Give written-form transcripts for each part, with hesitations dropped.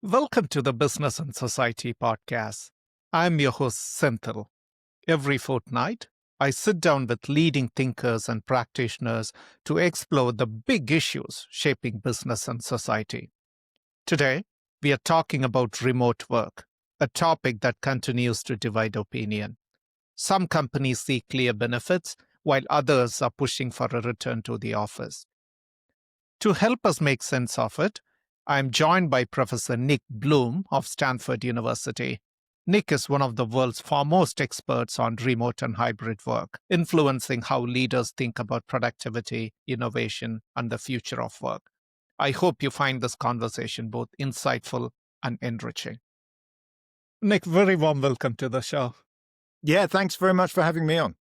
Welcome to the Business and Society podcast. I'm your host, Senthil. Every fortnight, I sit down with leading thinkers and practitioners to explore the big issues shaping business and society. Today, we are talking about remote work, a topic that continues to divide opinion. Some companies see clear benefits, while others are pushing for a return to the office. To help us make sense of it, I'm joined by Professor Nick Bloom of Stanford University. Nick is one of the world's foremost experts on remote and hybrid work, influencing how leaders think about productivity, innovation, and the future of work. I hope you find this conversation both insightful and enriching. Nick, very warm welcome to the show. Yeah, thanks very much for having me on.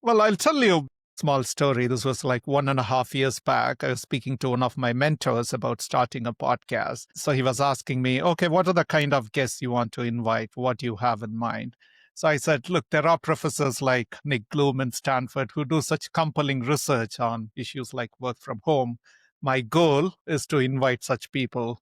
Well, I'll tell you a small story. This was like 1.5 years back. I was speaking to one of my mentors about starting a podcast. So he was asking me, okay, what are the kind of guests you want to invite? What do you have in mind? So I said, look, there are professors like Nick Bloom in Stanford who do such compelling research on issues like work from home. My goal is to invite such people.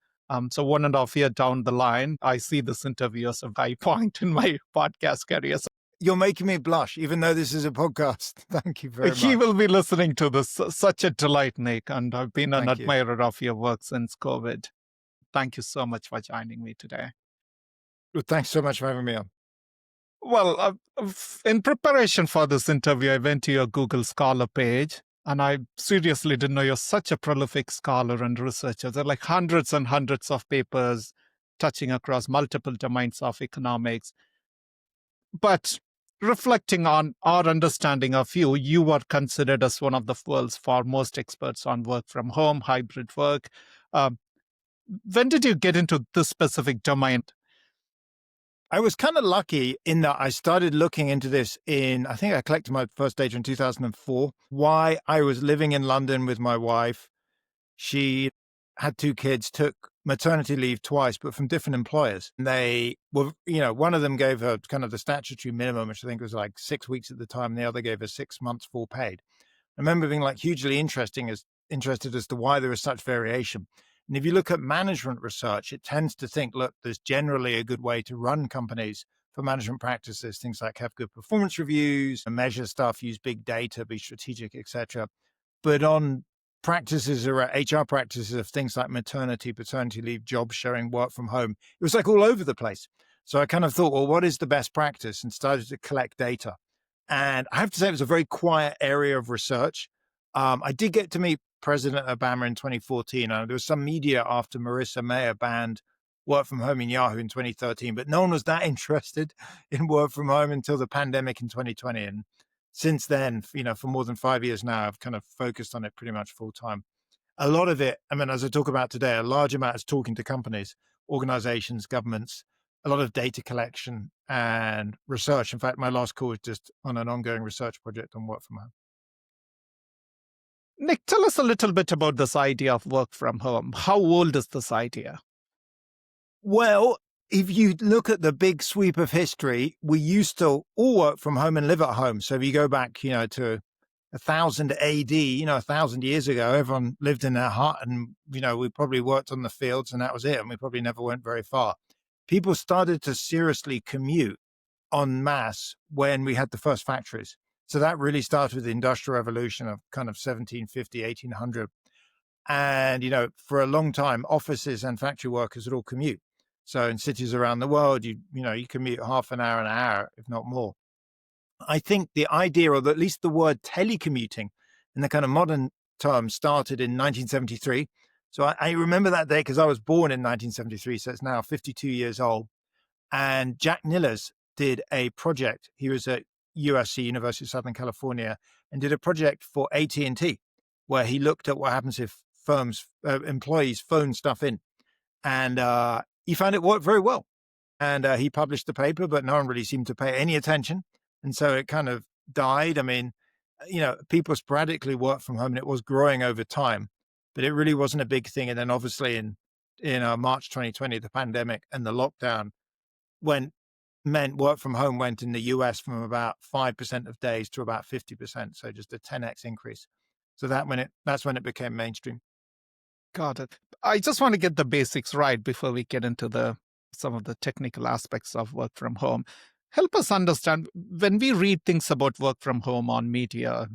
So 1.5 years down the line, I see this interview as a high point in my podcast career. You're making me blush, even though this is a podcast. Thank you very He much. will be listening to this. Such a delight, Nick. And I've been an Thank you. admirer of your work since COVID. Thank you so much for joining me today. Well, thanks so much for having me on. Well, in preparation for this interview, I went to your Google Scholar page, and I seriously didn't know you're such a prolific scholar and researcher. There are like hundreds and hundreds of papers touching across multiple domains of economics. But reflecting on our understanding of you, you are considered as one of the world's foremost experts on work from home, hybrid work. Um, when did you get into this specific domain? I was kind of lucky in that I started looking into this I think I collected my first data in 2004. Why I was living in London with my wife. She had 2 kids, took maternity leave twice, but from different employers. And they were, one of them gave her kind of the statutory minimum, which I think was like 6 weeks at the time. And the other gave her 6 months full paid. I remember being like hugely interested as to why there was such variation. And if you look at management research, it tends to think, look, there's generally a good way to run companies for management practices, things like have good performance reviews, measure stuff, use big data, be strategic, etc. But on practices or HR practices of things like maternity, paternity leave, job sharing, work from home, it was like all over the place. So I kind of thought, well, what is the best practice? And started to collect data. And I have to say, it was a very quiet area of research. I did get to meet President Obama in 2014. There was some media after Marissa Mayer banned work from home in Yahoo in 2013, but no one was that interested in work from home until the pandemic in 2020. And since then, for more than 5 years now, I've kind of focused on it pretty much full time. A lot of it, I mean, as I talk about today, a large amount is talking to companies, organizations, governments, a lot of data collection and research. In fact, my last call was just on an ongoing research project on work from home. Nick, tell us a little bit about this idea of work from home. How old is this idea? Well, if you look at the big sweep of history, we used to all work from home and live at home. So if you go back, to 1000 AD, 1,000 years ago, everyone lived in their hut and, we probably worked on the fields and that was it. And we probably never went very far. People started to seriously commute en masse when we had the first factories. So that really started with the Industrial Revolution of kind of 1750, 1800. And, for a long time, offices and factory workers would all commute. So in cities around the world, you commute half an hour, if not more. I think the idea, or at least the word telecommuting in the kind of modern term, started in 1973. So I remember that day because I was born in 1973. So it's now 52 years old. And Jack Nillers did a project. He was at USC, University of Southern California, and did a project for AT&T where he looked at what happens if employees phone stuff in. And he found it worked very well. And he published the paper, but no one really seemed to pay any attention. And so it kind of died. I mean, people sporadically work from home and it was growing over time, but it really wasn't a big thing. And then obviously in March 2020, the pandemic and the lockdown meant work from home went in the US from about 5% of days to about 50%. So just a 10x increase. So that's when it became mainstream. Got it. I just want to get the basics right before we get into the some of the technical aspects of work from home. Help us understand when we read things about work from home on media,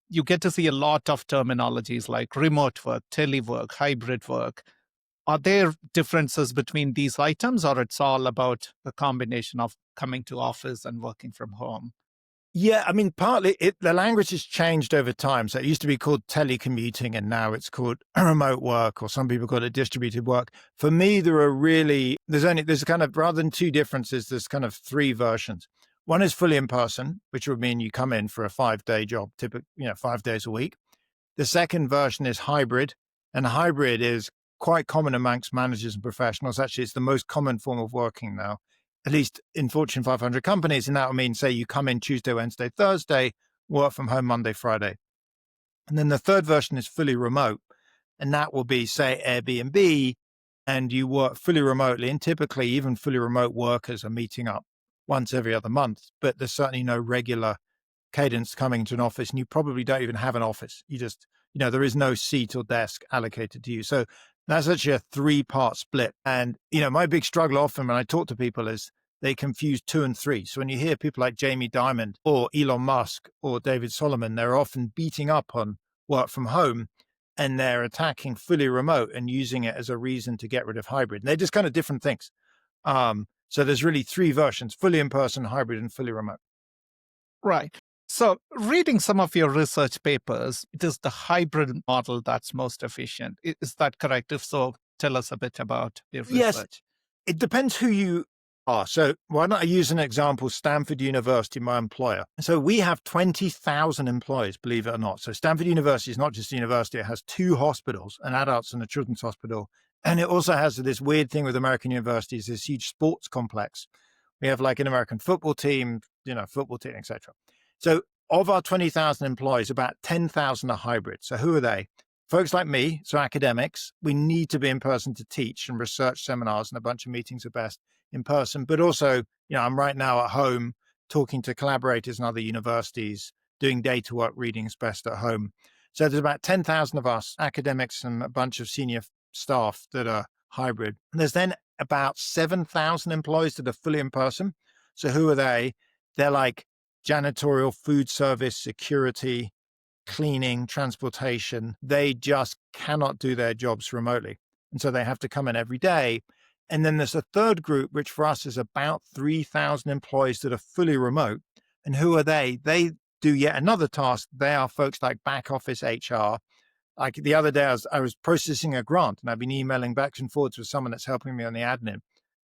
you get to see a lot of terminologies like remote work, telework, hybrid work. Are there differences between these items, or it's all about the combination of coming to office and working from home? Yeah, I mean, partly the language has changed over time. So it used to be called telecommuting, and now it's called remote work, or some people call it distributed work. For me, there's kind of, rather than two differences, there's kind of three versions. One is fully in person, which would mean you come in for a 5-day job, typically, 5 days a week. The second version is hybrid, and hybrid is quite common amongst managers and professionals. Actually, it's the most common form of working now, at least in Fortune 500 companies. And that would mean, say, you come in Tuesday, Wednesday, Thursday, work from home Monday, Friday. And then the third version is fully remote. And that will be, say, Airbnb, and you work fully remotely. And typically, even fully remote workers are meeting up once every other month, but there's certainly no regular cadence coming to an office, and you probably don't even have an office. You just, there is no seat or desk allocated to you. So that's actually a 3-part split. And, my big struggle often when I talk to people is they confuse 2 and 3. So when you hear people like Jamie Dimon or Elon Musk or David Solomon, they're often beating up on work from home, and they're attacking fully remote and using it as a reason to get rid of hybrid. And they're just kind of different things. So there's really 3 versions: fully in person, hybrid, and fully remote. Right. So, reading some of your research papers, it is the hybrid model that's most efficient. Is that correct? If so, tell us a bit about your Yes, research. it depends who you are. So why don't I use an example? Stanford University, my employer. So we have 20,000 employees, believe it or not. So Stanford University is not just a university. It has 2 hospitals, an adults and a children's hospital. And it also has this weird thing with American universities, this huge sports complex. We have like an American football team, etc. So of our 20,000 employees, about 10,000 are hybrid. So who are they? Folks like me, so academics, we need to be in person to teach, and research seminars and a bunch of meetings are best in person. But also, I'm right now at home talking to collaborators in other universities, doing data work, reading is best at home. So there's about 10,000 of us, academics, and a bunch of senior staff that are hybrid. And there's then about 7,000 employees that are fully in person. So who are they? They're like janitorial, food service, security, cleaning, transportation. They just cannot do their jobs remotely. And so they have to come in every day. And then there's a third group, which for us is about 3,000 employees that are fully remote. And who are they? They do yet another task. They are folks like back office HR. Like the other day, I was processing a grant, and I've been emailing back and forwards with someone that's helping me on the admin.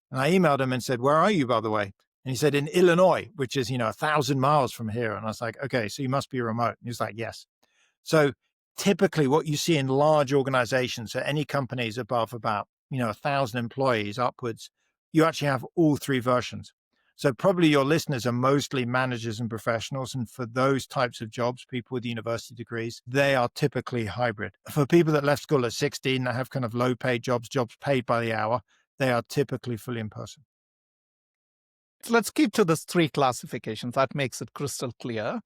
And I emailed him and said, "Where are you, by the way?" And he said, "In Illinois," which is, 1,000 miles from here. And I was like, "Okay, so you must be remote." And he was like, "Yes." So typically what you see in large organizations, so any companies above about, 1,000 employees upwards, you actually have all 3 versions. So probably your listeners are mostly managers and professionals. And for those types of jobs, people with university degrees, they are typically hybrid. For people that left school at 16 that have kind of low paid jobs paid by the hour, they are typically fully in person. Let's keep to these 3 classifications. That makes it crystal clear.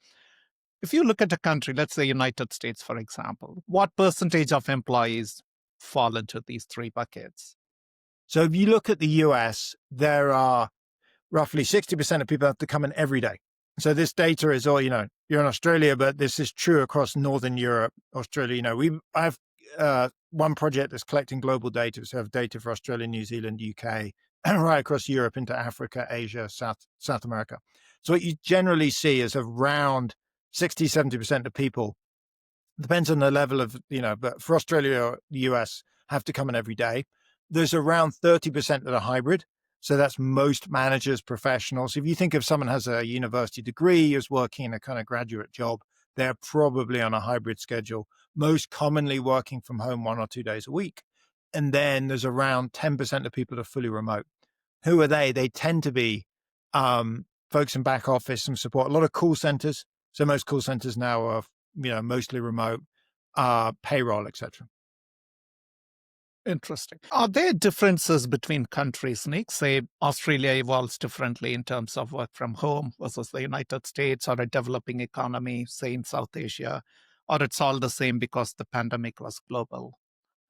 If you look at a country, let's say United States, for example, what percentage of employees fall into these 3 buckets? So if you look at the US, there are roughly 60% of people have to come in every day. So this data is all, you're in Australia, but this is true across Northern Europe, Australia. I have one project that's collecting global data. So I have data for Australia, New Zealand, UK, and right across Europe into Africa, Asia, South America. So what you generally see is around 60, 70% of people, depends on the level of, but for Australia or the US, have to come in every day. There's around 30% that are hybrid. So that's most managers, professionals. If you think of someone has a university degree, is working in a kind of graduate job, they're probably on a hybrid schedule, most commonly working from home 1 or 2 days a week. And then there's around 10% of people that are fully remote. Who are they? They tend to be folks in back office and support, a lot of call centers. So most call centers now are, mostly remote, payroll, etc. Interesting. Are there differences between countries, Nick? Say Australia evolves differently in terms of work from home versus the United States or a developing economy, say in South Asia, or it's all the same because the pandemic was global?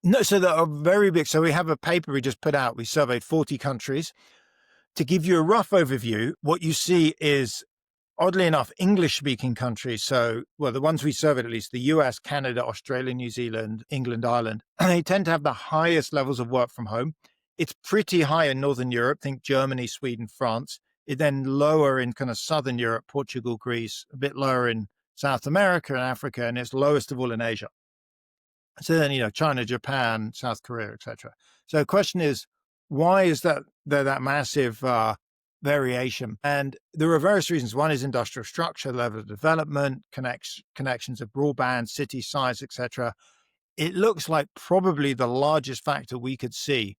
No, so they are very big. So we have a paper we just put out. We surveyed 40 countries. To give you a rough overview, what you see is, oddly enough, English-speaking countries. So, well, the ones we surveyed, at least, the US, Canada, Australia, New Zealand, England, Ireland, they tend to have the highest levels of work from home. It's pretty high in Northern Europe. Think Germany, Sweden, France. It then lower in kind of Southern Europe, Portugal, Greece, a bit lower in South America and Africa, and it's lowest of all in Asia. So then, China, Japan, South Korea, etc. So the question is, why is that massive variation? And there are various reasons. One is industrial structure, level of development, connections of broadband, city size, etc. It looks like probably the largest factor we could see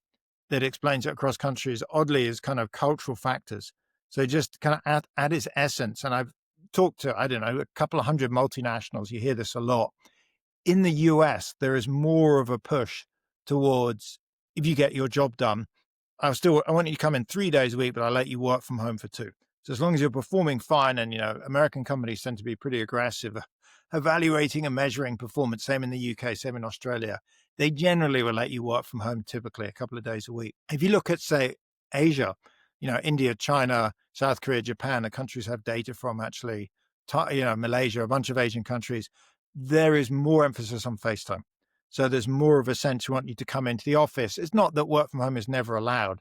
that explains it across countries, oddly, is kind of cultural factors. So just kind of at its essence, and I've talked to, I don't know, a couple of hundred multinationals. You hear this a lot in the US, there is more of a push towards, if you get your job done, I want you to come in 3 days a week, but I'll let you work from home for 2. So as long as you're performing fine, and American companies tend to be pretty aggressive evaluating and measuring performance. Same in the UK, same in Australia. They generally will let you work from home typically a couple of days a week. If you look at, say, Asia, India, China, South Korea, Japan, the countries have data from actually, Malaysia, a bunch of Asian countries, there is more emphasis on FaceTime. So there's more of a sense we want you to come into the office. It's not that work from home is never allowed,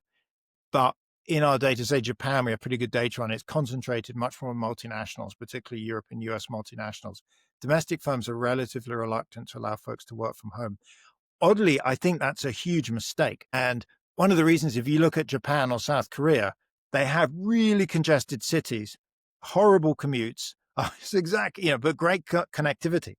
but in our data, say Japan, we have pretty good data on it. It's concentrated much more on multinationals, particularly Europe and US multinationals. Domestic firms are relatively reluctant to allow folks to work from home. Oddly, I think that's a huge mistake. And one of the reasons, if you look at Japan or South Korea, they have really congested cities, horrible commutes. It's exactly, but great connectivity.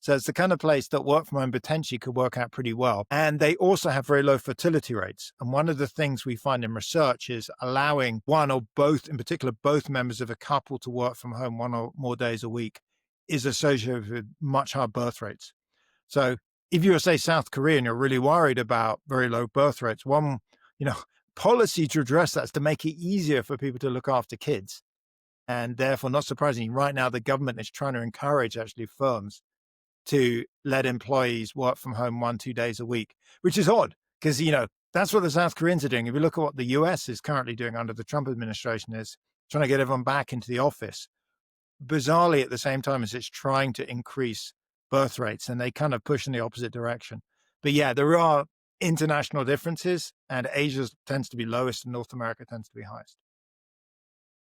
So it's the kind of place that work from home potentially could work out pretty well. And they also have very low fertility rates. And one of the things we find in research is allowing one or both, in particular, both members of a couple to work from home 1 or more days a week is associated with much higher birth rates. So if you're, say, South Korea and you're really worried about very low birth rates, one, policy to address that is to make it easier for people to look after kids. And therefore, not surprisingly, right now, the government is trying to encourage actually firms to let employees work from home 1-2 days a week, which is odd because, that's what the South Koreans are doing. If you look at what the US is currently doing under the Trump administration, is trying to get everyone back into the office, bizarrely at the same time as it's trying to increase birth rates, and they kind of push in the opposite direction. But yeah, there are international differences, and Asia tends to be lowest and North America tends to be highest.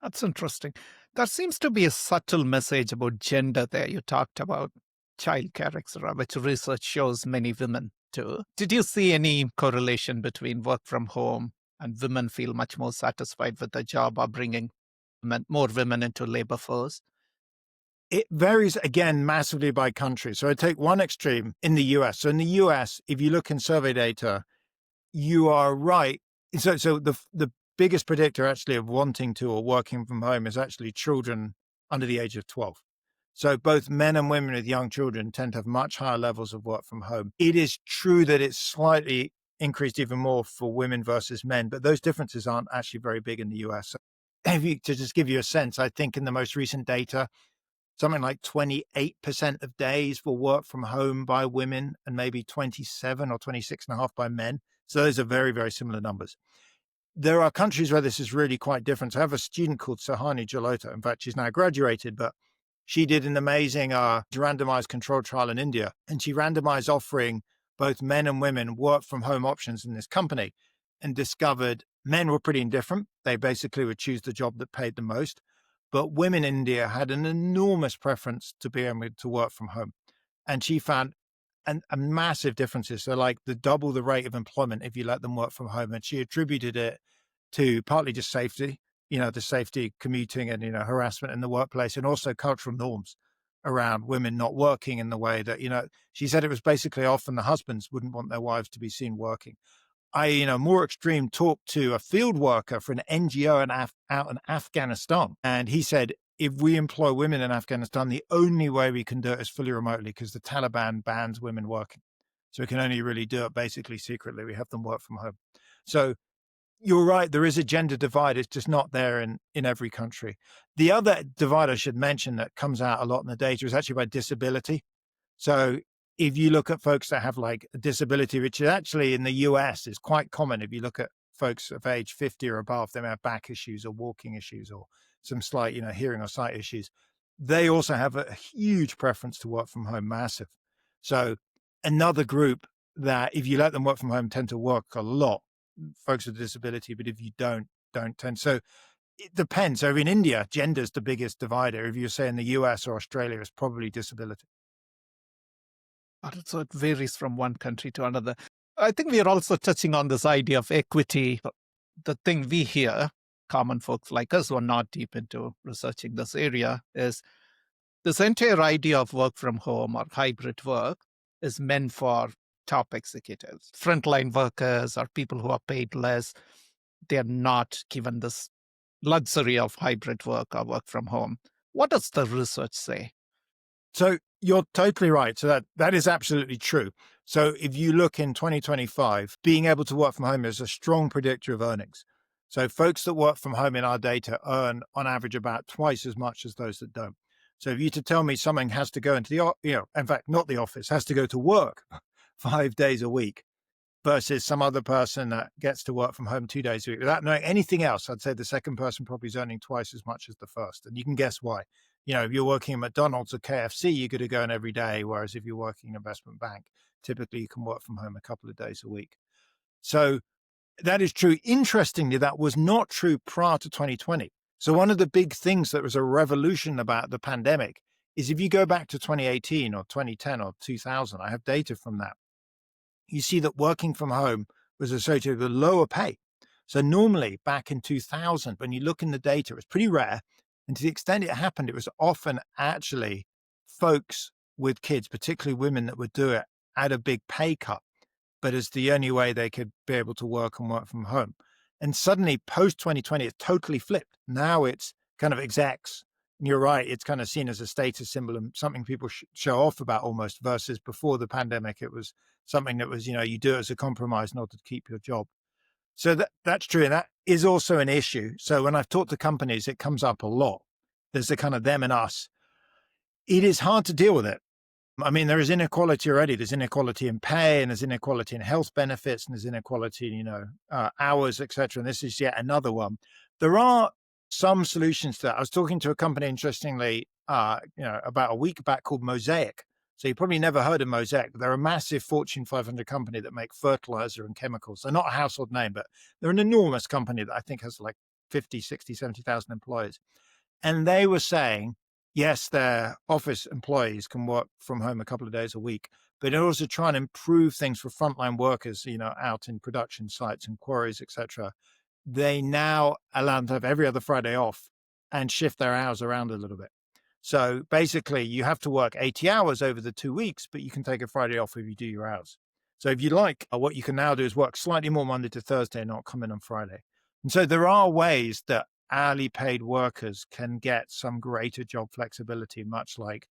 That's interesting. There seems to be a subtle message about gender there. You talked about childcare, etc., which research shows many women do. Did you see any correlation between work from home and women feel much more satisfied with their job, or bringing more women into labor force? It varies, again, massively by country. So I take one extreme in the US. So in the US, if you look in survey data, you are right. So the biggest predictor actually of wanting to or working from home is actually children under the age of 12. So both men and women with young children tend to have much higher levels of work from home. It is true that it's slightly increased even more for women versus men, but those differences aren't actually very big in the US. So to just give you a sense, I think in the most recent data, something like 28% of days will work from home by women and maybe 27 or 26.5 by men. So those are very, very similar numbers. There are countries where this is really quite different. So I have a student called Sahani Jalota. In fact, she's now graduated, but she did an amazing randomized control trial in India, and she randomized offering both men and women work from home options in this company, and discovered men were pretty indifferent. They basically would choose the job that paid the most. But women in India had an enormous preference to be able to work from home. And she found a massive differences. So like the double the rate of employment if you let them work from home. And she attributed it to partly just safety, the safety commuting and, harassment in the workplace, and also cultural norms around women not working in the way that, she said it was basically often the husbands wouldn't want their wives to be seen working. I, more extreme, talked to a field worker for an NGO out in Afghanistan. And he said, if we employ women in Afghanistan, the only way we can do it is fully remotely because the Taliban bans women working. So we can only really do it basically secretly. We have them work from home. So you're right, there is a gender divide. It's just not there in every country. The other divide I should mention that comes out a lot in the data is actually by disability. So if you look at folks that have like a disability, which is actually in the US is quite common. If you look at folks of age 50 or above, they may have back issues or walking issues or some slight, hearing or sight issues. They also have a huge preference to work from home, massive. So another group that if you let them work from home tend to work a lot, folks with disability, but if you don't tend. So it depends. So in India, gender is the biggest divider. If you say in the US or Australia, it's probably disability. So it varies from one country to another. I think we are also touching on this idea of equity. The thing we hear, common folks like us who are not deep into researching this area, is this entire idea of work from home or hybrid work is meant for top executives, frontline workers, or people who are paid less. They're not given this luxury of hybrid work or work from home. What does the research say? So you're totally right. So that is absolutely true. So if you look in 2025, being able to work from home is a strong predictor of earnings. So folks that work from home in our data earn on average about twice as much as those that don't. So if you to tell me someone has to go into in fact, not the office, has to go to work 5 days a week, versus some other person that gets to work from home 2 days a week without knowing anything else, I'd say the second person probably is earning twice as much as the first. And you can guess why. If you're working at McDonald's or KFC, you're going to go in every day. Whereas if you're working in an investment bank, typically you can work from home a couple of days a week. So that is true. Interestingly, that was not true prior to 2020. So one of the big things that was a revolution about the pandemic is if you go back to 2018 or 2010 or 2000, I have data from that, you see that working from home was associated with lower pay. So normally back in 2000, when you look in the data, it was pretty rare. And to the extent it happened, it was often actually folks with kids, particularly women, that would do it at a big pay cut, but as the only way they could be able to work and work from home. And suddenly post 2020, it's totally flipped. Now it's kind of execs. And you're right, it's kind of seen as a status symbol and something people show off about almost, versus before the pandemic, it was something that was, you do it as a compromise in order to keep your job. So that's true. And that is also an issue. So when I've talked to companies, it comes up a lot. There's the kind of them and us. It is hard to deal with it. I mean, there is inequality already. There's inequality in pay, and there's inequality in health benefits, and there's inequality in, hours, etc. And this is yet another one. There are some solutions to that. I was talking to a company, interestingly, about a week back, called Mosaic. So you probably never heard of Mosaic, but they're a massive Fortune 500 company that make fertilizer and chemicals. They're not a household name, but they're an enormous company that I think has like 50, 60, 70,000 employees. And they were saying, yes, their office employees can work from home a couple of days a week, but in order to try and improve things for frontline workers, out in production sites and quarries, etc., they now allow them to have every other Friday off and shift their hours around a little bit. So basically, you have to work 80 hours over the 2 weeks, but you can take a Friday off if you do your hours. So if you like, what you can now do is work slightly more Monday to Thursday and not come in on Friday. And so there are ways that hourly paid workers can get some greater job flexibility, much like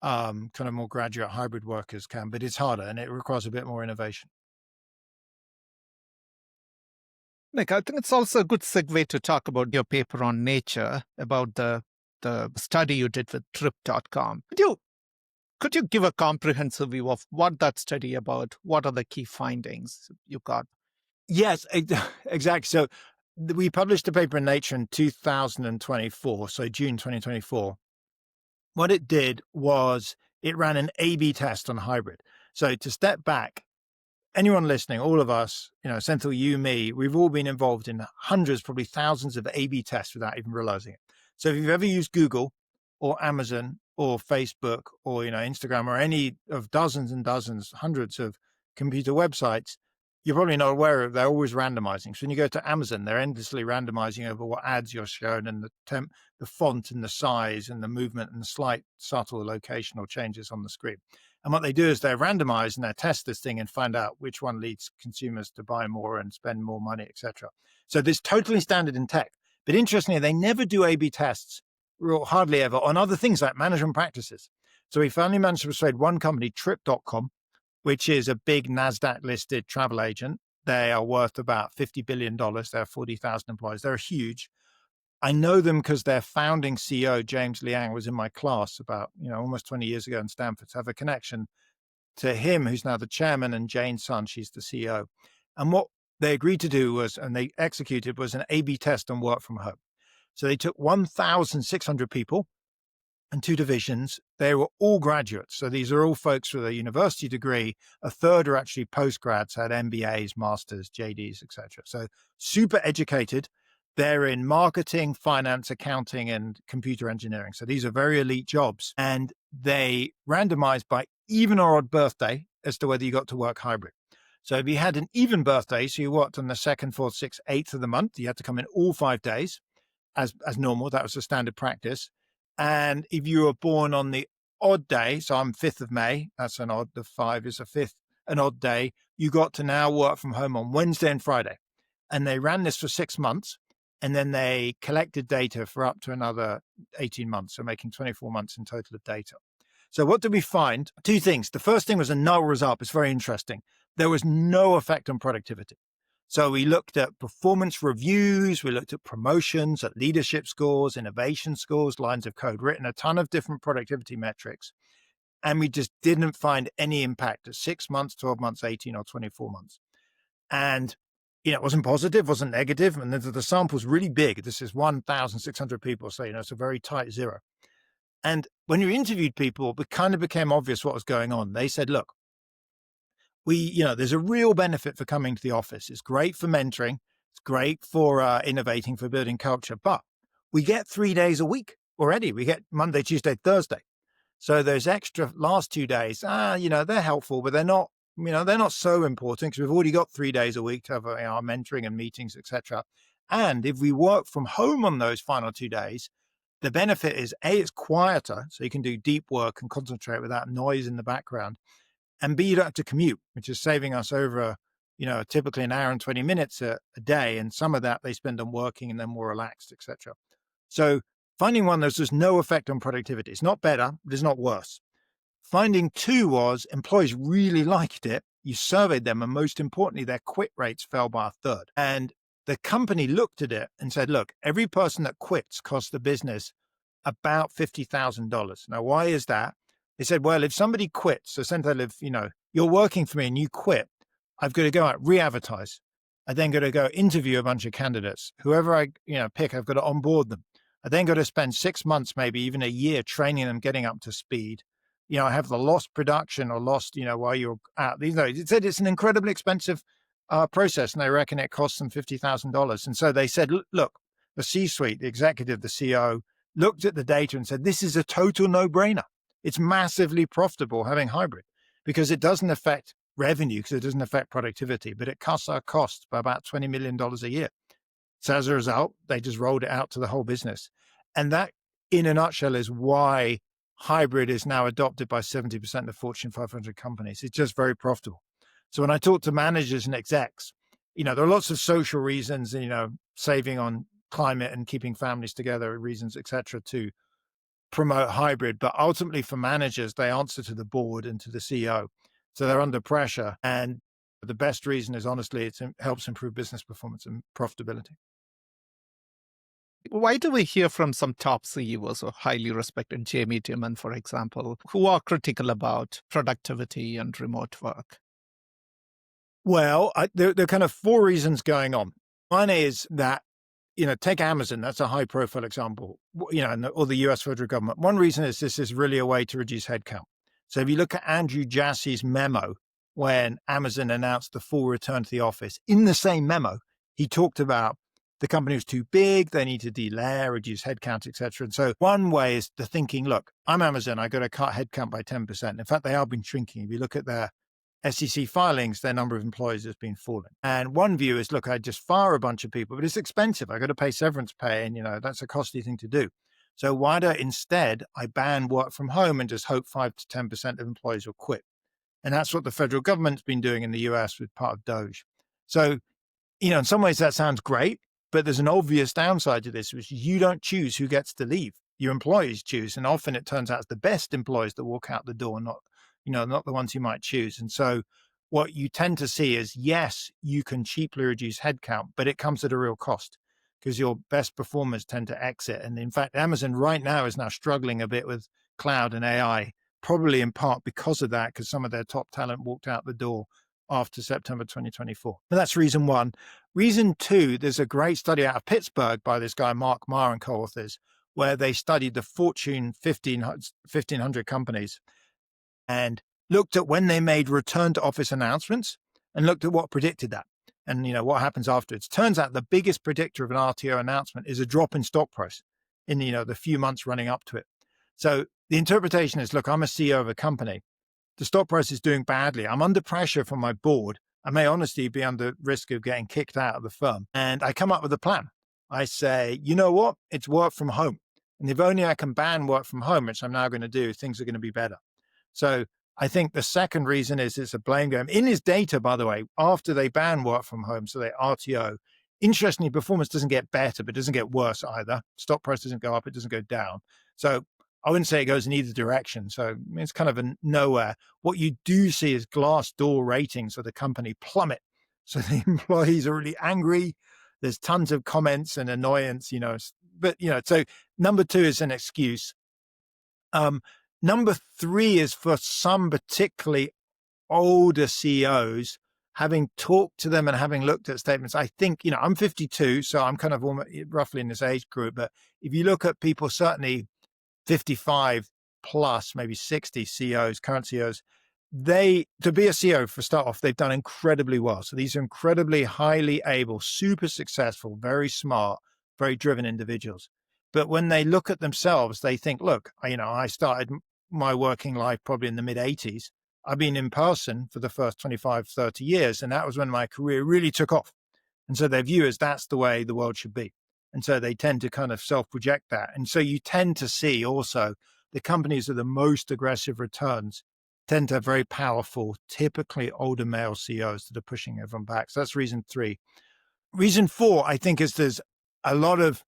kind of more graduate hybrid workers can, but it's harder and it requires a bit more innovation. Nick, I think it's also a good segue to talk about your paper on Nature, about the study you did with trip.com. Could you give a comprehensive view of what that study about? What are the key findings you got? Yes, exactly. So we published a paper in Nature in 2024, so June 2024. What it did was it ran an A/B test on hybrid. So to step back, anyone listening, all of us, Senthil, you, me, we've all been involved in hundreds, probably thousands of A/B tests without even realizing it. So if you've ever used Google or Amazon or Facebook or, Instagram or any of dozens and dozens, hundreds of computer websites, you're probably not aware of, they're always randomizing. So when you go to Amazon, they're endlessly randomizing over what ads you're shown and the font and the size and the movement and the slight subtle locational changes on the screen. And what they do is they randomize and they test this thing and find out which one leads consumers to buy more and spend more money, etc. So this is totally standard in tech. But interestingly, they never do A/B tests, or hardly ever, on other things like management practices. So we finally managed to persuade one company, trip.com, which is a big NASDAQ-listed travel agent. They are worth about $50 billion. They have 40,000 employees. They're huge. I know them because their founding CEO, James Liang, was in my class about, almost 20 years ago in Stanford. So I have a connection. to him, who's now the chairman, and Jane Sun, she's the CEO. And what they agreed to do was, and they executed, was an A/B test on work from home. So they took 1,600 people and two divisions. They were all graduates. So these are all folks with a university degree. A third are actually postgrads, had MBAs, masters, JDs, etc. So super educated. They're in marketing, finance, accounting, and computer engineering. So these are very elite jobs. And they randomized by even or odd birthday as to whether you got to work hybrid. So if you had an even birthday, so you worked on the 2nd, 4th, 6th, 8th of the month, you had to come in all 5 days as normal. That was the standard practice. And if you were born on the odd day, so I'm 5th of May, that's an odd, the 5 is a 5th, an odd day, you got to now work from home on Wednesday and Friday. And they ran this for 6 months. And then they collected data for up to another 18 months, so making 24 months in total of data. So what did we find? 2 things. The first thing was a null result. It's very interesting. There was no effect on productivity. So we looked at performance reviews, we looked at promotions, at leadership scores, innovation scores, lines of code written, a ton of different productivity metrics. And we just didn't find any impact at 6 months, 12 months, 18 or 24 months. And it wasn't positive, wasn't negative, and the sample's really big. This is 1,600 people, so it's a very tight zero. And when you interviewed people, it kind of became obvious what was going on. They said, look, there's a real benefit for coming to the office. It's great for mentoring. It's great for innovating, for building culture. But we get 3 days a week already. We get Monday, Tuesday, Thursday. So those extra last 2 days, they're helpful, but they're not, they're not so important because we've already got 3 days a week to have our mentoring and meetings, etc. And if we work from home on those final 2 days, the benefit is A, it's quieter, so you can do deep work and concentrate without noise in the background. And B, you don't have to commute, which is saving us over, typically an hour and 20 minutes a day. And some of that they spend on working and then more relaxed, etc. So finding one, there's just no effect on productivity. It's not better, but it's not worse. Finding 2 was employees really liked it. You surveyed them, and most importantly, their quit rates fell by a third. And the company looked at it and said, look, every person that quits costs the business about $50,000. Now, why is that? They said, well, if somebody quits, so Senthil, if you're working for me and you quit, I've got to go out, re-advertise. I then got to go interview a bunch of candidates. Whoever I pick, I've got to onboard them. I then got to spend 6 months, maybe even a year, training them, getting up to speed. I have the lost production or lost, while you're out. It said it's an incredibly expensive process, and they reckon it costs them $50,000. And so they said, look, the C-suite, the executive, the CEO, looked at the data and said, this is a total no-brainer. It's massively profitable having hybrid because it doesn't affect revenue, because it doesn't affect productivity, but it cuts our costs by about $20 million a year. So as a result, they just rolled it out to the whole business. And that, in a nutshell, is why hybrid is now adopted by 70% of Fortune 500 companies. It's just very profitable. So when I talk to managers and execs, there are lots of social reasons, saving on climate and keeping families together reasons, et cetera, to promote hybrid. But ultimately for managers, they answer to the board and to the CEO. So they're under pressure. And the best reason is, honestly, it helps improve business performance and profitability. Why do we hear from some top CEOs or highly respected Jamie Dimon, for example, who are critical about productivity and remote work? Well, there are kind of 4 reasons going on. One is that, take Amazon, that's a high profile example, or the US federal government. One reason is this is really a way to reduce headcount. So if you look at Andrew Jassy's memo, when Amazon announced the full return to the office, in the same memo, he talked about the company was too big, they need to delayer, reduce headcount, et cetera. And so one way is the thinking, look, I'm Amazon, I got to cut headcount by 10%. In fact, they have been shrinking. If you look at their SEC filings, their number of employees has been falling. And one view is, look, I just fire a bunch of people, but it's expensive. I got to pay severance pay, and that's a costly thing to do. So why don't instead I ban work from home and just hope 5 to 10% of employees will quit? And that's what the federal government's been doing in the US with part of Doge. So, in some ways that sounds great, but there's an obvious downside to this, which you don't choose who gets to leave. Your employees choose. And often it turns out it's the best employees that walk out the door, not the ones you might choose. And so what you tend to see is, yes, you can cheaply reduce headcount, but it comes at a real cost because your best performers tend to exit. And in fact, Amazon right now is now struggling a bit with cloud and AI probably in part because of that, because some of their top talent walked out the door after September 2024. But that's reason one. Reason two, there's a great study out of Pittsburgh by this guy, Mark Marr and co-authors, where they studied the Fortune 1500 companies and looked at when they made return to office announcements and looked at what predicted that. And, what happens afterwards. Turns out the biggest predictor of an RTO announcement is a drop in stock price in, the few months running up to it. So the interpretation is, look, I'm a CEO of a company. The stock price is doing badly. I'm under pressure from my board. I may honestly be under risk of getting kicked out of the firm. And I come up with a plan. I say, you know what? It's work from home. And if only I can ban work from home, which I'm now going to do, things are going to be better. So I think the second reason is it's a blame game. In his data, by the way, after they ban work from home, so they RTO, interestingly, performance doesn't get better, but doesn't get worse either. Stock price doesn't go up, it doesn't go down. So I wouldn't say it goes in either direction. So it's kind of a nowhere. What you do see is Glassdoor ratings of the company plummet. So the employees are really angry. There's tons of comments and annoyance, but, so number two is an excuse. Number three is for some particularly older CEOs, having talked to them and having looked at statements. I think, I'm 52, so I'm kind of roughly in this age group. But if you look at people, certainly 55 plus, maybe 60 CEOs, current CEOs, to be a CEO for start off, they've done incredibly well. So these are incredibly highly able, super successful, very smart, very driven individuals. But when they look at themselves, they think, look, I started my working life probably in the mid 80s. I've been in person for the first 25, 30 years. And that was when my career really took off. And so they view as that's the way the world should be. And so they tend to kind of self-project that. And so you tend to see also the companies with the most aggressive returns tend to have very powerful, typically older male CEOs that are pushing everyone back. So that's reason three. Reason four, I think, is there's a lot of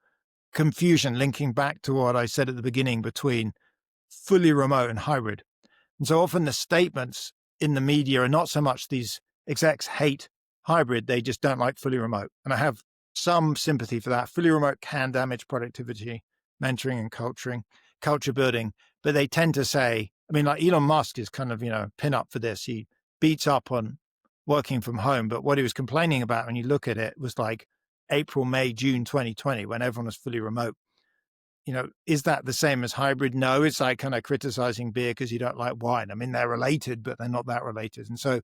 confusion linking back to what I said at the beginning between fully remote and hybrid. And so often the statements in the media are not so much these execs hate hybrid, they just don't like fully remote. And I have some sympathy for that. Fully remote can damage productivity, mentoring and culture building. But they tend to say, like Elon Musk is kind of, pin up for this. He beats up on working from home. But what he was complaining about when you look at it was like April, May, June 2020, when everyone was fully remote. Is that the same as hybrid? No, it's like kind of criticizing beer because you don't like wine. They're related, but they're not that related. And so,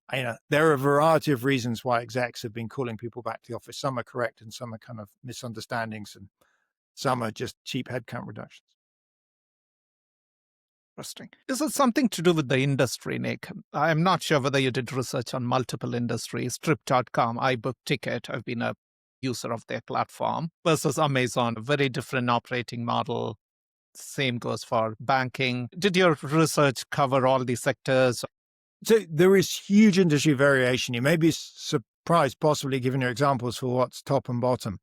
there are a variety of reasons why execs have been calling people back to the office. Some are correct and some are kind of misunderstandings and some are just cheap headcount reductions. Interesting. Is it something to do with the industry, Nick? I'm not sure whether you did research on multiple industries. Trip.com, I booked ticket. I've been a user of their platform versus Amazon, a very different operating model. Same goes for banking. Did your research cover all these sectors? So there is huge industry variation. You may be surprised, possibly given your examples for what's top and bottom.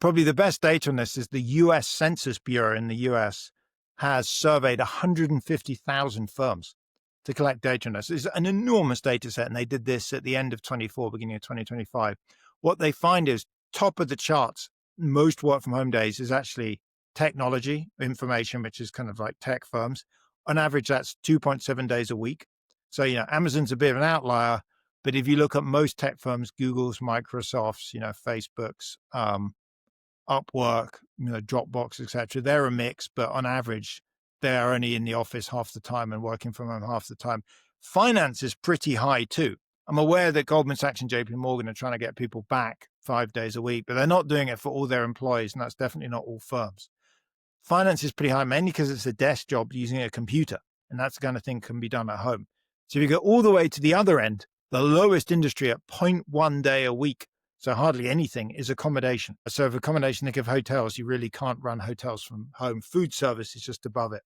Probably the best data on this is the US Census Bureau in the US has surveyed 150,000 firms to collect data on this. It's an enormous data set, and they did this at the end of 24, beginning of 2025. What they find is top of the charts, most work from home days is actually technology, information, which is kind of like tech firms. On average, that's 2.7 days a week. So, Amazon's a bit of an outlier, but if you look at most tech firms, Google's, Microsoft's, Facebook's, Upwork, Dropbox, etc., they're a mix, but on average, they're only in the office half the time and working from home half the time. Finance is pretty high too. I'm aware that Goldman Sachs and JP Morgan are trying to get people back 5 days a week, but they're not doing it for all their employees, and that's definitely not all firms. Finance is pretty high, mainly because it's a desk job using a computer, and that's the kind of thing can be done at home. So if you go all the way to the other end, the lowest industry at 0.1 day a week, so hardly anything, is accommodation. So if accommodation, think of hotels, you really can't run hotels from home. Food service is just above it.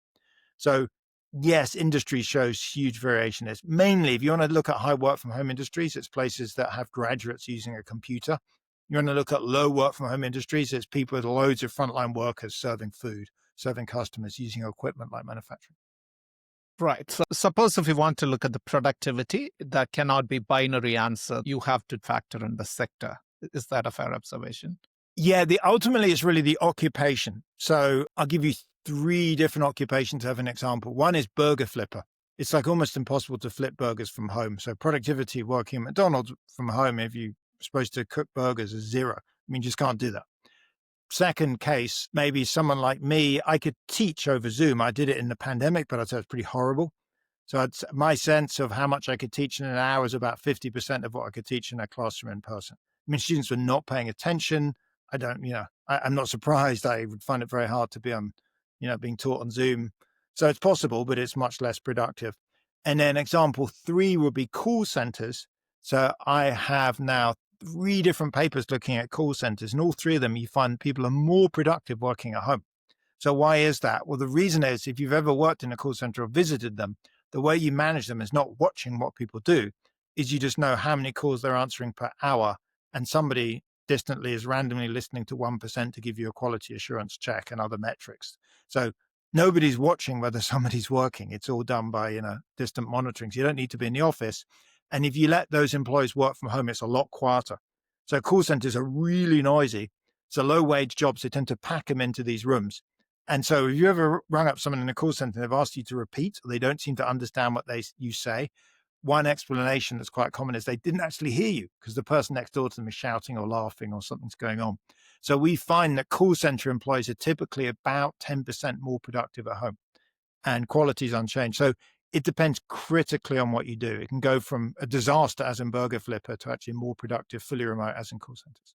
So yes, industry shows huge variation. It's mainly, if you want to look at high work from home industries, it's places that have graduates using a computer. You want to look at low work from home industries, it's people with loads of frontline workers serving food, serving customers, using equipment like manufacturing. Right. So suppose if you want to look at the productivity, that cannot be binary answer. You have to factor in the sector. Is that a fair observation? Yeah, ultimately it's really the occupation. So I'll give you three different occupations as an example. One is burger flipper. It's like almost impossible to flip burgers from home. So productivity working at McDonald's from home, if you're supposed to cook burgers, is zero. I mean, you just can't do that. Second case, maybe someone like me, I could teach over Zoom. I did it in the pandemic, but I'd say it's pretty horrible. So my sense of how much I could teach in an hour is about 50% of what I could teach in a classroom in person. I mean, students were not paying attention. I'm not surprised. I would find it very hard to be on, being taught on Zoom. So it's possible, but it's much less productive. And then example three would be call centers. So I have now three different papers looking at call centers, and all three of them, you find people are more productive working at home. So why is that? Well, the reason is if you've ever worked in a call center or visited them, the way you manage them is not watching what people do, is you just know how many calls they're answering per hour. And somebody distantly is randomly listening to 1% to give you a quality assurance check and other metrics. So nobody's watching whether somebody's working. It's all done by, distant monitoring. So you don't need to be in the office. And if you let those employees work from home, it's a lot quieter. So call centers are really noisy. It's a low wage job. So they tend to pack them into these rooms. And so if you ever rung up someone in a call center and they've asked you to repeat, or they don't seem to understand what you say, one explanation that's quite common is they didn't actually hear you because the person next door to them is shouting or laughing or something's going on. So we find that call center employees are typically about 10% more productive at home, and quality is unchanged. So it depends critically on what you do. It can go from a disaster as in burger flipper to actually more productive, fully remote as in call centers.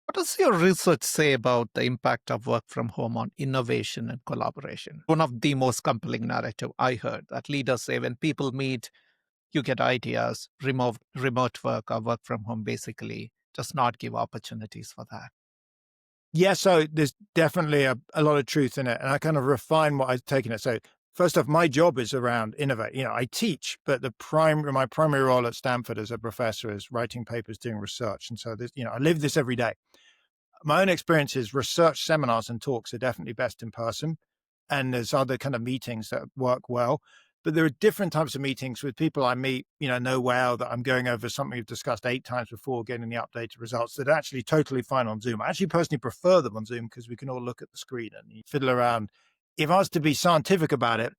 What does your research say about the impact of work from home on innovation and collaboration? One of the most compelling narrative I heard that leaders say when people meet, you get ideas, remote work or work from home basically does not give opportunities for that. Yeah, so there's definitely a lot of truth in it. And I kind of refine what I've taken it. So first off, my job is around innovate. I teach, but my primary role at Stanford as a professor is writing papers, doing research. And so I live this every day. My own experience is research seminars and talks are definitely best in person. And there's other kind of meetings that work well. But there are different types of meetings with people I meet, know well, that I'm going over something we've discussed 8 times before, getting the updated results that are actually totally fine on Zoom. I actually personally prefer them on Zoom because we can all look at the screen and you fiddle around. If I was to be scientific about it,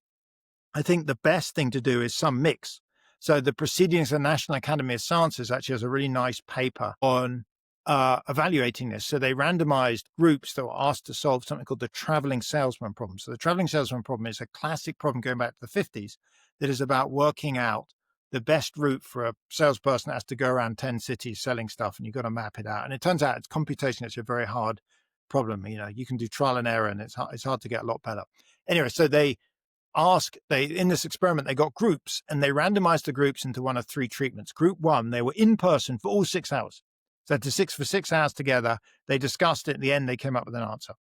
I think the best thing to do is some mix. So the Proceedings of the National Academy of Sciences actually has a really nice paper on evaluating this. So they randomized groups that were asked to solve something called the traveling salesman problem. So the traveling salesman problem is a classic problem going back to the 50s that is about working out the best route for a salesperson that has to go around 10 cities selling stuff, and you've got to map it out. And it turns out it's computation. It's a very hard problem. You can do trial and error, and it's hard to get a lot better. Anyway, so in this experiment, they got groups and they randomized the groups into one of 3 treatments. Group 1, they were in person for all 6 hours. So for 6 hours together, they discussed it. At the end, they came up with an answer.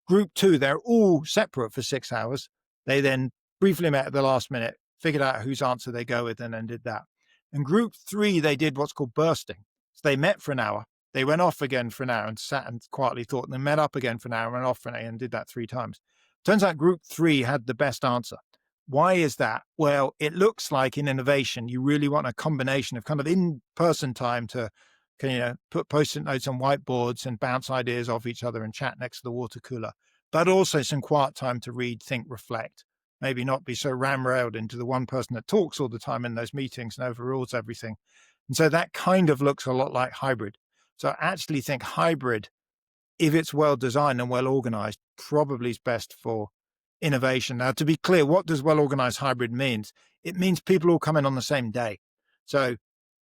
Group 2, they're all separate for 6 hours. They then briefly met at the last minute, figured out whose answer they go with, and then did that. And group 3, they did what's called bursting. So they met for an hour. They went off again for an hour and sat and quietly thought, and then met up again for an hour and went off for an hour and did that 3 times. Turns out group 3 had the best answer. Why is that? Well, it looks like in innovation, you really want a combination of kind of in-person time to put post-it notes on whiteboards and bounce ideas off each other and chat next to the water cooler, but also some quiet time to read, think, reflect, maybe not be so ramrailed into the one person that talks all the time in those meetings and overrules everything. And so that kind of looks a lot like hybrid. So I actually think hybrid, if it's well designed and well organized, probably is best for innovation. Now, to be clear, what does well organized hybrid means? It means people all come in on the same day. So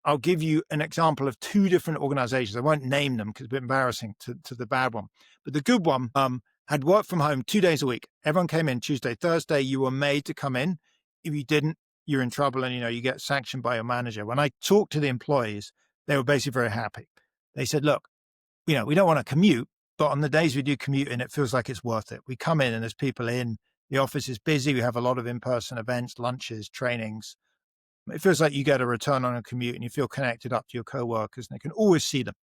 I'll give you an example of 2 different organizations. I won't name them because it's a bit embarrassing to the bad one. But the good one had worked from home 2 days a week. Everyone came in Tuesday, Thursday. You were made to come in. If you didn't, you're in trouble and, you get sanctioned by your manager. When I talked to the employees, they were basically very happy. They said, look, we don't want to commute, but on the days we do commute in, it feels like it's worth it. We come in and there's people in. The office is busy. We have a lot of in-person events, lunches, trainings. It feels like you get a return on a commute and you feel connected up to your coworkers and they can always see them.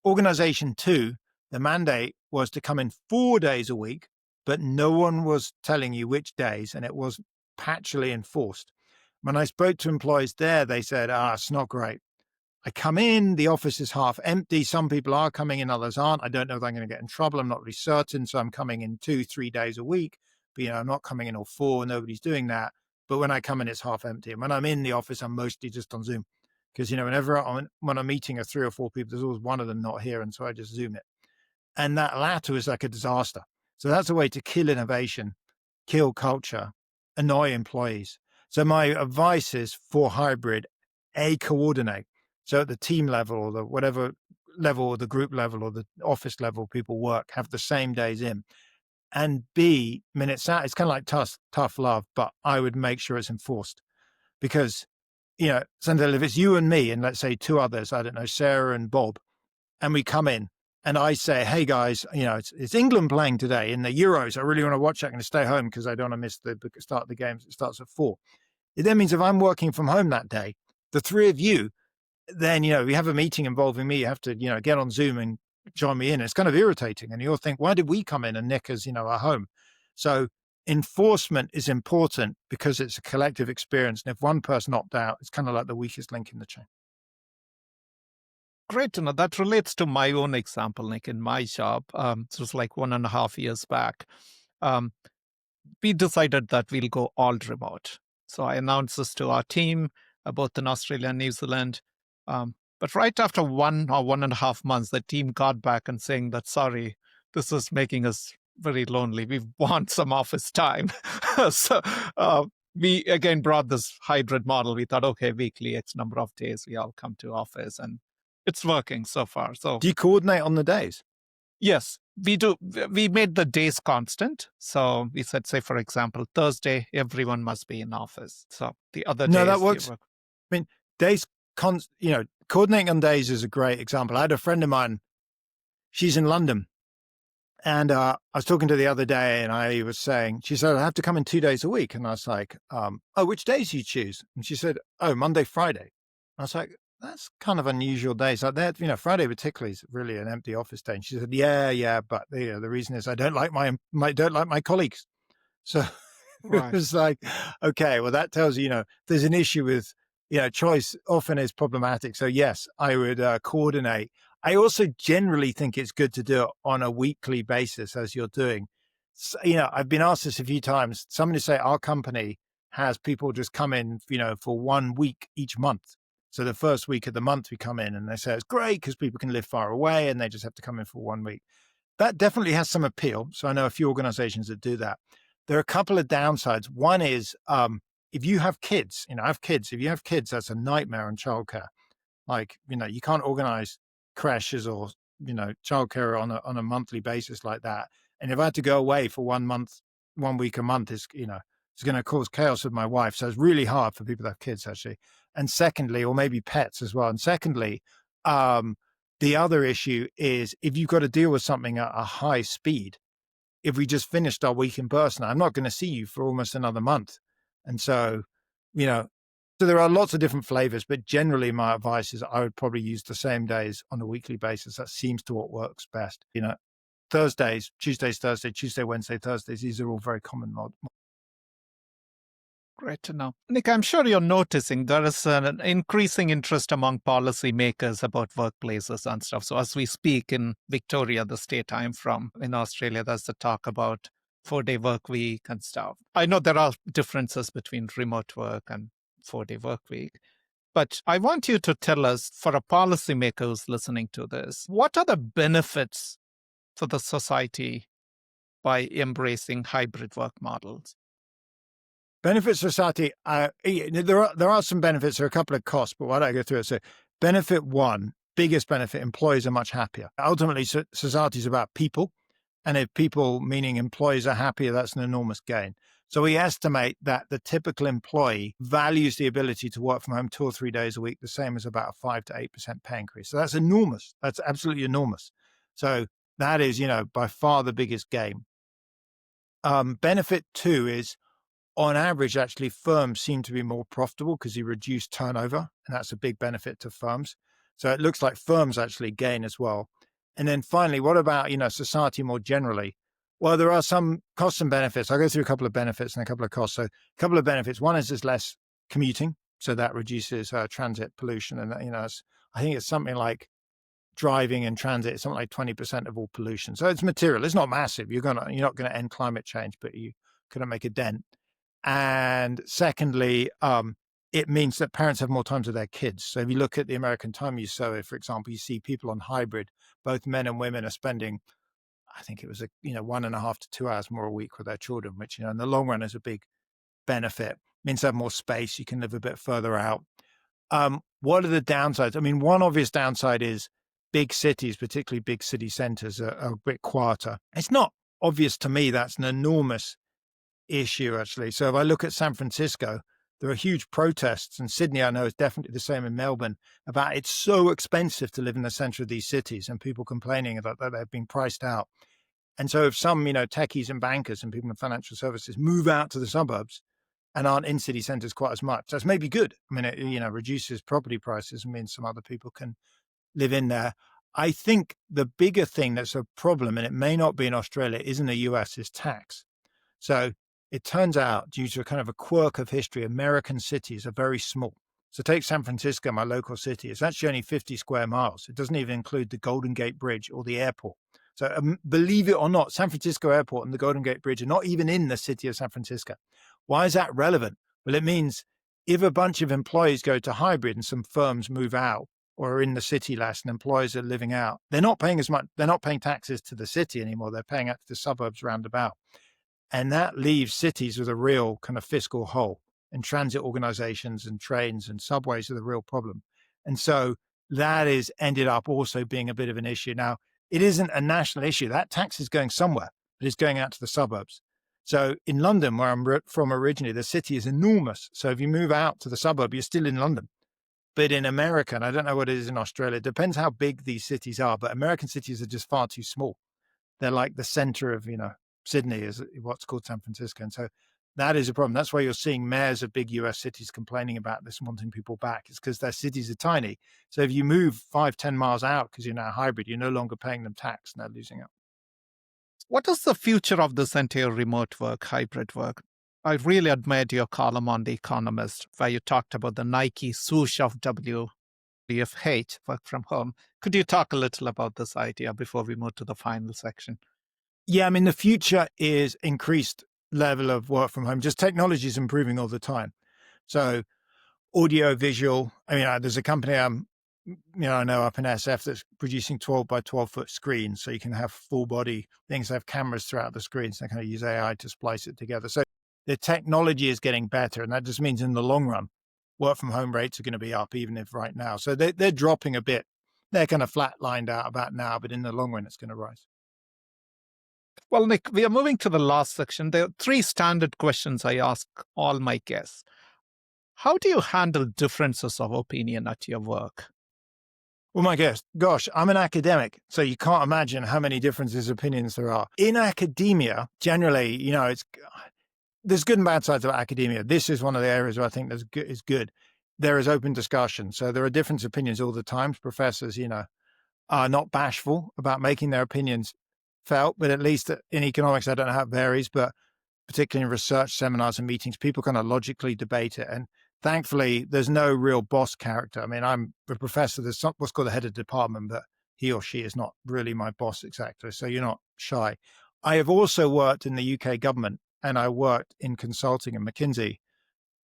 Organization 2, the mandate was to come in 4 days a week, but no one was telling you which days, and it was patchily enforced. When I spoke to employees there, they said, it's not great. I come in, the office is half empty. Some people are coming in, others aren't. I don't know if I'm going to get in trouble. I'm not really certain. So I'm coming in 2-3 days a week, but I'm not coming in all 4. Nobody's doing that. But when I come in, it's half empty. And when I'm in the office, I'm mostly just on Zoom because, whenever when I'm meeting 3 or 4 people, there's always one of them not here. And so I just Zoom it. And that latter is like a disaster. So that's a way to kill innovation, kill culture, annoy employees. So my advice is for hybrid, coordinate. So at the team level or the whatever level or the group level or the office level people work, have the same days in. And B, I mean, it's kind of like tough love, but I would make sure it's enforced because, Senthil, if it's you and me and let's say 2 others, I don't know, Sarah and Bob, and we come in and I say, hey guys, it's England playing today in the Euros. I really want to watch that. I'm going to stay home because I don't want to miss the start of the game. It starts at 4. It then means if I'm working from home that day, the 3 of you, then, we have a meeting involving me. You have to, get on Zoom and join me in. It's kind of irritating. And you'll think, why did we come in and nick us, our home? So enforcement is important because it's a collective experience. And if one person opt out, it's kind of like the weakest link in the chain. Great to know. That relates to my own example, Nick, in my job. It was like 1.5 years back. Um, we decided that we'll go all remote. So I announced this to our team, both in Australia and New Zealand. But right after 1 or 1.5 months, the team got back and saying that, sorry, this is making us very lonely. We want some office time. So we again brought this hybrid model. We thought, okay, weekly, X number of days, we all come to office, and it's working so far. So do you coordinate on the days? Yes, we do. We made the days constant. So we said, say, for example, Thursday, everyone must be in office. So the other No, days, that works. I mean, coordinating on days is a great example. I had a friend of mine, she's in London. And I was talking to her the other day and I was saying, she said, I have to come in 2 days a week. And I was like, oh, which days do you choose? And she said, oh, Monday, Friday. I was like, that's kind of unusual days like that. Friday particularly is really an empty office day. And she said, yeah, but the reason is I don't like my colleagues. So Right. it was like, okay, well, that tells you, there's an issue with, choice often is problematic. So yes, I would coordinate. I also generally think it's good to do it on a weekly basis as you're doing. So, I've been asked this a few times. Somebody say our company has people just come in, for 1 week each month. So the first week of the month we come in and they say it's great because people can live far away and they just have to come in for 1 week. That definitely has some appeal. So I know a few organizations that do that. There are a couple of downsides. One is if you have kids, I have kids. If you have kids, that's a nightmare on childcare. Like, you can't organize crashes or, childcare on a monthly basis like that. And if I had to go away for 1 week a month is, it's going to cause chaos with my wife. So it's really hard for people that have kids, actually. And secondly, or maybe pets as well. And secondly, the other issue is if you've got to deal with something at a high speed, if we just finished our week in person, I'm not going to see you for almost another month. And so, so there are lots of different flavors, but generally my advice is I would probably use the same days on a weekly basis. That seems to what works best. Thursdays, Tuesdays, Thursday, Tuesday, Wednesday, Thursdays, these are all very common models. Great to know. Nick, I'm sure you're noticing there is an increasing interest among policymakers about workplaces and stuff. So as we speak in Victoria, the state I'm from, in Australia, there's the talk about 4-day work week and stuff. I know there are differences between remote work and 4-day work week. But I want you to tell us, for a policymaker who's listening to this, what are the benefits for the society by embracing hybrid work models? Benefits society, there are some benefits. There are a couple of costs, but why don't I go through it? So benefit one, biggest benefit, employees are much happier. Ultimately, society is about people. And if people, meaning employees, are happier, that's an enormous gain. So we estimate that the typical employee values the ability to work from home 2 or 3 days a week, the same as about a 5 to 8% pay increase. So that's enormous. That's absolutely enormous. So that is, by far the biggest gain. Benefit two is, on average, actually, firms seem to be more profitable because you reduce turnover, and that's a big benefit to firms. So it looks like firms actually gain as well. And then finally, what about, society more generally? Well, there are some costs and benefits. I'll go through a couple of benefits and a couple of costs. So a couple of benefits. One is there's less commuting. So that reduces transit pollution. And, I think it's something like driving and transit is something like 20% of all pollution. So it's material. It's not massive. You're not gonna end climate change, but you gonna make a dent. And secondly, it means that parents have more time with their kids. So if you look at the American Time Use Survey, for example, you see people on hybrid, both men and women are spending, I think it was 1.5 to 2 hours more a week with their children, which in the long run is a big benefit. Means they have more space. You can live a bit further out. What are the downsides? I mean, one obvious downside is big cities, particularly big city centers, are a bit quieter. It's not obvious to me that's an enormous issue, actually. So if I look at San Francisco, there are huge protests, and Sydney, I know, is definitely the same in Melbourne, about it's so expensive to live in the center of these cities and people complaining about that they're being priced out. And so if some, techies and bankers and people in financial services move out to the suburbs and aren't in city centers quite as much, that's maybe good. I mean, it, reduces property prices and means some other people can live in there. I think the bigger thing that's a problem, and it may not be in Australia, is in the US, is tax. So it turns out, due to a kind of a quirk of history, American cities are very small. So take San Francisco, my local city. It's actually only 50 square miles. It doesn't even include the Golden Gate Bridge or the airport. So believe it or not, San Francisco Airport and the Golden Gate Bridge are not even in the city of San Francisco. Why is that relevant? Well, it means if a bunch of employees go to hybrid and some firms move out or are in the city less and employees are living out, they're not paying as much. They're not paying taxes to the city anymore. They're paying out to the suburbs roundabout. And that leaves cities with a real kind of fiscal hole, and transit organizations and trains and subways are the real problem. And so that is ended up also being a bit of an issue. Now, it isn't a national issue. That tax is going somewhere, but it's going out to the suburbs. So in London, where I'm from originally, the city is enormous. So if you move out to the suburb, you're still in London. But in America, and I don't know what it is in Australia, it depends how big these cities are, but American cities are just far too small. They're like the center of, Sydney is what's called San Francisco. And so that is a problem. That's why you're seeing mayors of big US cities complaining about this and wanting people back. It's because their cities are tiny. So if you move 5-10 miles out because you're now hybrid, you're no longer paying them tax and they're losing out. What is the future of this entire remote work, hybrid work? I really admired your column on The Economist, where you talked about the Nike swoosh of WFH, work from home. Could you talk a little about this idea before we move to the final section? Yeah, I mean, the future is increased level of work from home. Just technology is improving all the time. So audio, visual. I mean, there's a company I know up in SF that's producing 12 by 12 foot screens. So you can have full body things that have cameras throughout the screens. They kind of use AI to splice it together. So the technology is getting better. And that just means in the long run, work from home rates are going to be up, even if right now. So they're dropping a bit. They're kind of flatlined out about now, but in the long run, it's going to rise. Well, Nick, we are moving to the last section. There are three standard questions I ask all my guests. How do you handle differences of opinion at your work? Well, my gosh, I'm an academic, so you can't imagine how many differences of opinions there are. In academia, generally, there's good and bad sides of academia. This is one of the areas where I think is good. There is open discussion. So there are different opinions all the time. Professors, are not bashful about making their opinions felt, but at least in economics, I don't know how it varies, but particularly in research seminars and meetings, people kind of logically debate it. And thankfully, there's no real boss character. I mean, I'm a professor. There's what's called the head of department, but he or she is not really my boss exactly. So you're not shy. I have also worked in the UK government, and I worked in consulting in McKinsey.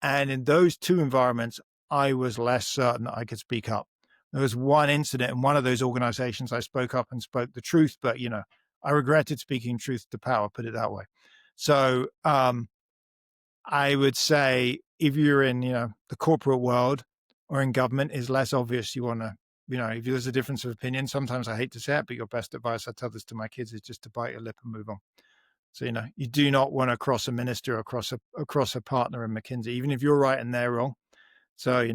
And in those two environments, I was less certain that I could speak up. There was one incident in one of those organizations I spoke up and spoke the truth, but, I regretted speaking truth to power, put it that way. So I would say if you're in, the corporate world or in government, is less obvious. You want to, if there's a difference of opinion, sometimes I hate to say it, but your best advice, I tell this to my kids, is just to bite your lip and move on. So, you do not want to cross a minister or cross a partner in McKinsey, even if you're right and they're wrong. So,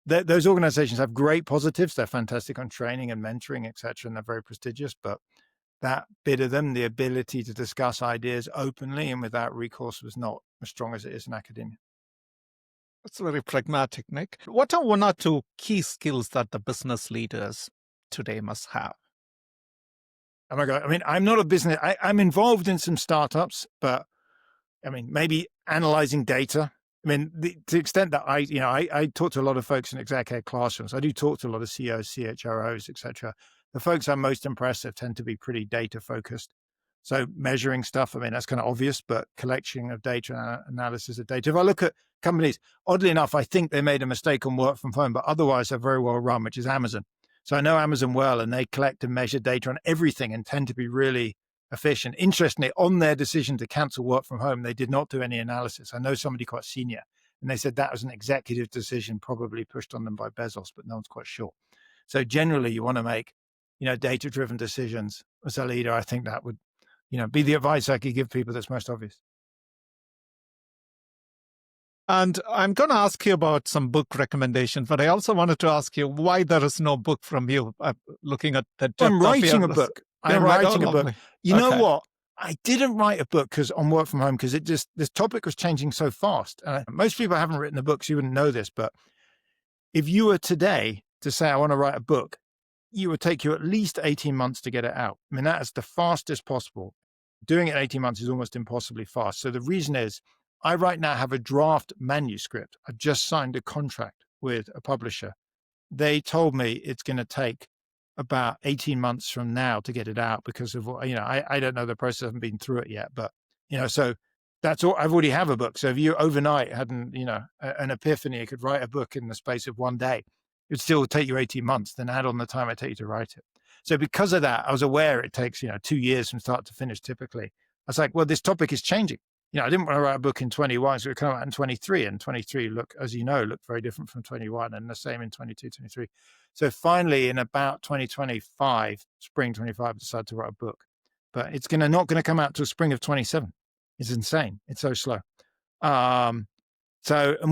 those organizations have great positives. They're fantastic on training and mentoring, et cetera, and they're very prestigious, but that bit of them, the ability to discuss ideas openly and without recourse, was not as strong as it is in academia. That's very pragmatic, Nick. What are one or two key skills that the business leaders today must have? Oh my God. I mean, I'm not a business, I'm involved in some startups, but I mean, maybe analyzing data I mean, to the extent that I talk to a lot of folks in exec ed classrooms. I do talk to a lot of CEOs, CHROs, etc. The folks I'm most impressed with tend to be pretty data focused. So measuring stuff, I mean, that's kind of obvious, but collection of data and analysis of data. If I look at companies, oddly enough, I think they made a mistake on work from home, but otherwise they're very well run, which is Amazon. So I know Amazon well, and they collect and measure data on everything and tend to be really efficient. Interestingly, on their decision to cancel work from home, they did not do any analysis. I know somebody quite senior, and they said that was an executive decision, probably pushed on them by Bezos, but no one's quite sure. So generally, you want to make, data-driven decisions as a leader. I think that would, be the advice I could give people that's most obvious. And I'm going to ask you about some book recommendations, but I also wanted to ask you why there is no book from you. Looking at the I'm depth of your writing a book. You're I'm right. Oh, writing a book. lovely. You know Okay. what? I didn't write a book because on work from home, because this topic was changing so fast. Most people haven't written a book, so you wouldn't know this. But if you were today to say, I want to write a book, you would take you at least 18 months to get it out. I mean, that is the fastest possible. Doing it in 18 months is almost impossibly fast. So the reason is I right now have a draft manuscript. I've just signed a contract with a publisher. They told me it's going to take about 18 months from now to get it out because of what, I don't know the process. I haven't been through it yet, but, so that's all. I've already have a book. So if you overnight hadn't, an epiphany, you could write a book in the space of one day. It'd still take you 18 months, then add on the time it takes you to write it. So because of that, I was aware it takes, 2 years from start to finish typically. I was like, well, this topic is changing. I didn't want to write a book in 21, so it come out in 23, and 23 look very different from 21, and the same in 22, 23. So finally, in about 2025, spring 25, I decided to write a book, but it's not going to come out till spring of 27. It's insane. It's so slow. And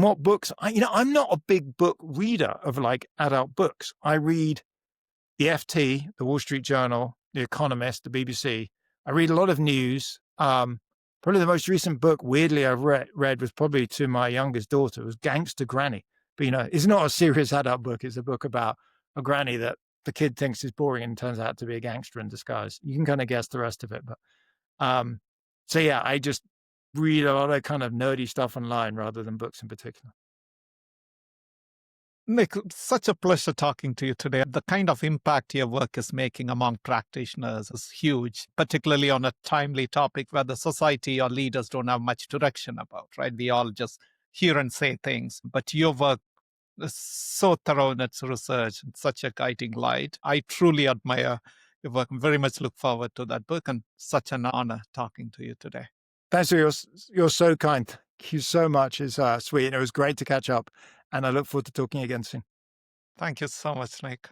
what books? I'm not a big book reader of like adult books. I read the FT, the Wall Street Journal, the Economist, the BBC. I read a lot of news. Probably the most recent book, weirdly, I've read was probably to my youngest daughter. It was Gangster Granny. But, it's not a serious adult book. It's a book about a granny that the kid thinks is boring and turns out to be a gangster in disguise. You can kind of guess the rest of it. But so, yeah, I just read a lot of kind of nerdy stuff online rather than books in particular. Nick, such a pleasure talking to you today. The kind of impact your work is making among practitioners is huge, particularly on a timely topic where the society or leaders don't have much direction about, right? We all just hear and say things, but your work is so thorough in its research and such a guiding light. I truly admire your work and very much look forward to that book, and such an honor talking to you today. Thanks, you're so kind. Thank you so much. It's sweet. And it was great to catch up. And I look forward to talking again soon. Thank you so much, Nick.